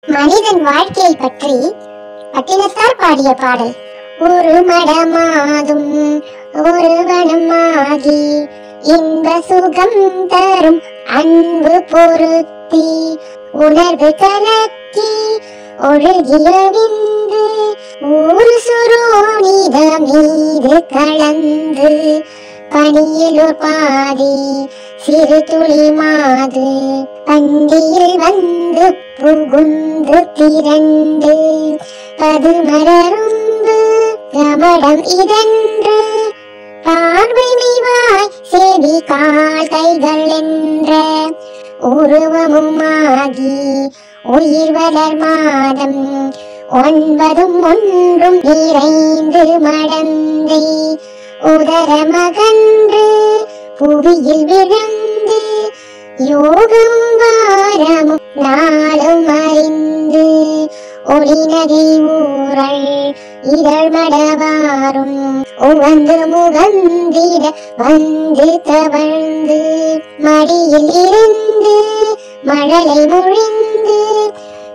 மனிதன் வாழ்க்கையை பற்றி பட்டினத்தார் பாடிய பாடல். ஒரு மடமாதும் ஒரு வனமாகி இன்ப சுகம் தரும் அன்பு பொருத்தி உணர்வு கலக்கி ஒழுகிய விந்து ஒரு சுரோனித மீது கலந்து பனியிலோர் பாதி சிறு துளி மாது பண்டியில் வந்து புகுந்து திரண்டு பதுமரரும்பு கமடம் இதென்று பார்வை மெய்வாய் செவி கால் கைகள் என்ற உருவமுமாகி உயிர் வளர் மாதம் 9 ஒன்றும் நிறைந்து மடந்தை உதர மகன்று புவியில் விழுந்து யோகம் வாரமும் நாளும் அறிந்து ஒளிநகை ஊரல் இதழ் மடவாரும் உவந்து முகந்திட வந்து தவழ்ந்து மடியில் இருந்து மழலை முழிந்து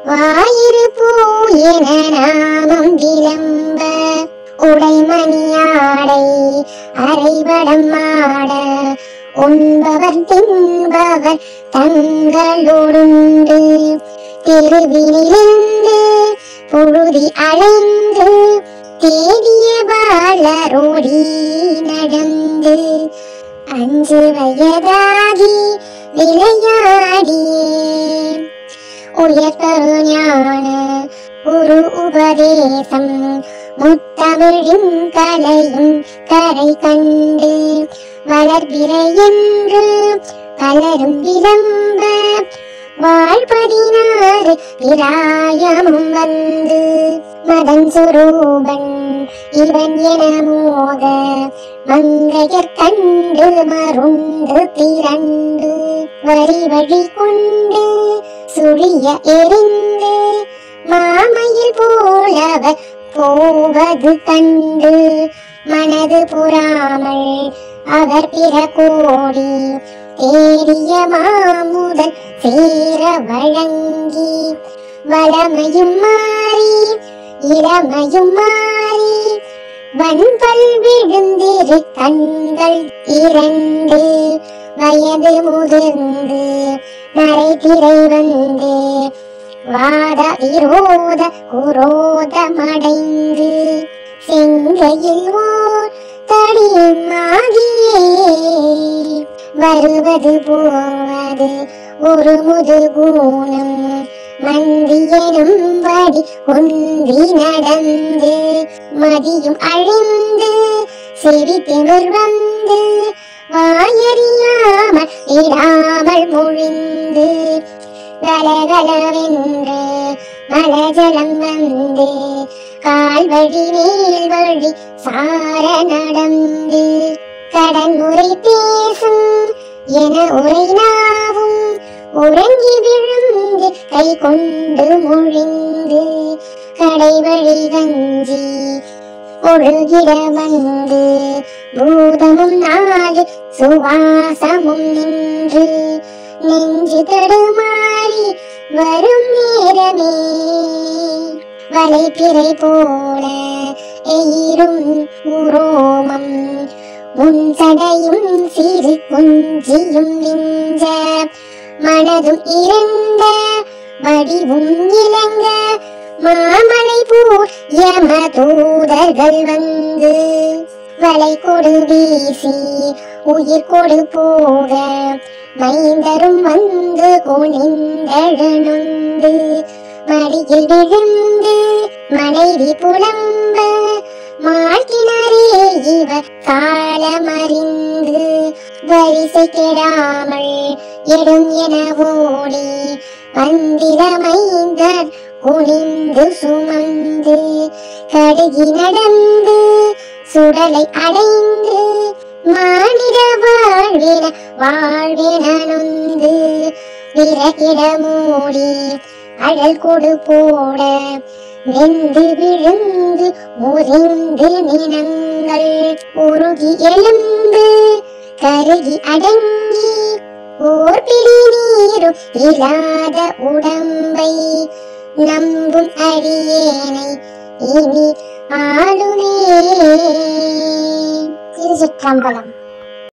வாயிறு பூயென நாமம் விளம்ப உடைமணியாடை அரைவடம் ஆட உண்பவர் தின்பவர் தங்களோடுண்டு தெருவிலிருந்து பொழுதி அலைந்து தேடிய பாலரோடி நடந்து 5 வயதாகி விளையாடியே உயர்த்தரு ஞான ஒரு உபதேசம் முத்தமிழும் கலையும் கரை கண்டு வளர்பிறை என்று பலரும் விளம்ப வாழ்16 விராயமும் வந்து மதன் சுரூபன் இவன் என மோக மங்கையர் கண்டு மருண்டு திரண்டு வரி வழி கொண்டு சுழிய எரிந்து மாமையில் போலவர் போவது கண்டு மனது புறாமல் அவர் பிற கோடி தேடிய மாமுதல் சேர வழங்கி வளமையும் மாறி இளமையும் மாறி வன்பல் விழுந்திரு கண்கள் 2 வயது முதிர்ந்து நரை திரை வந்து வாத விரோத குரோதமடைந்து செங்கையில் ஓர் தடியுமாகியே வருவது போவது ஒரு முதுகூனம் மந்தியனும் படி ஒன்றி நடந்து மதியும் அழிந்து செவி திமிர் வந்து வாயறியாமல் இடாமல் மொழிந்து கலகலவென்று மலஜலம் வந்து கால் வழி மேல் வழி சார நடந்து கடன் முறை பேசும் என உரை நாவும் உறங்கி விழுந்து கை கொண்டு மொழிந்து கடை வழி கஞ்சி ஒழுகிட வந்து பூதமும் 4 சுவாசமும் நின்று நெஞ்சு தடுமாறி வரும் நேரமே வலைப்பிறை போல எயிரும் உரோமம் முன்சடையும் சிறு குஞ்சியும் விஞ்ச மனதும் இறந்த வடிவும் இளங்க மாமலை போல் யம தூதர்கள் வந்து வலை கொடு வீசி உயிர் கொடு போக மைந்தரும் வந்து குனிந்தழனுந்து மடியில் விழுந்து மனைவி புலம்ப மாழ்கினரே இவர் காலமறிந்து வரிசை கெடாமல் எடும் என ஓடி வந்திர மைந்தர் குனிந்து சுமந்து கடுகி நடந்து சுடலை அடைந்து மானிட வாழ்வின வாழ்வின நொந்து விரகிட மூடி அழல் கொடு போட வெந்து விழுந்து முறிந்து நினங்கள் உருகி எலும்பு கருகி அடங்கி ஓர் பிடி நீரும் இல்லாத உடம்பை நம்பும் அடியேனை இனி ஆளுமே. திருச்சிற்றம்பலம்.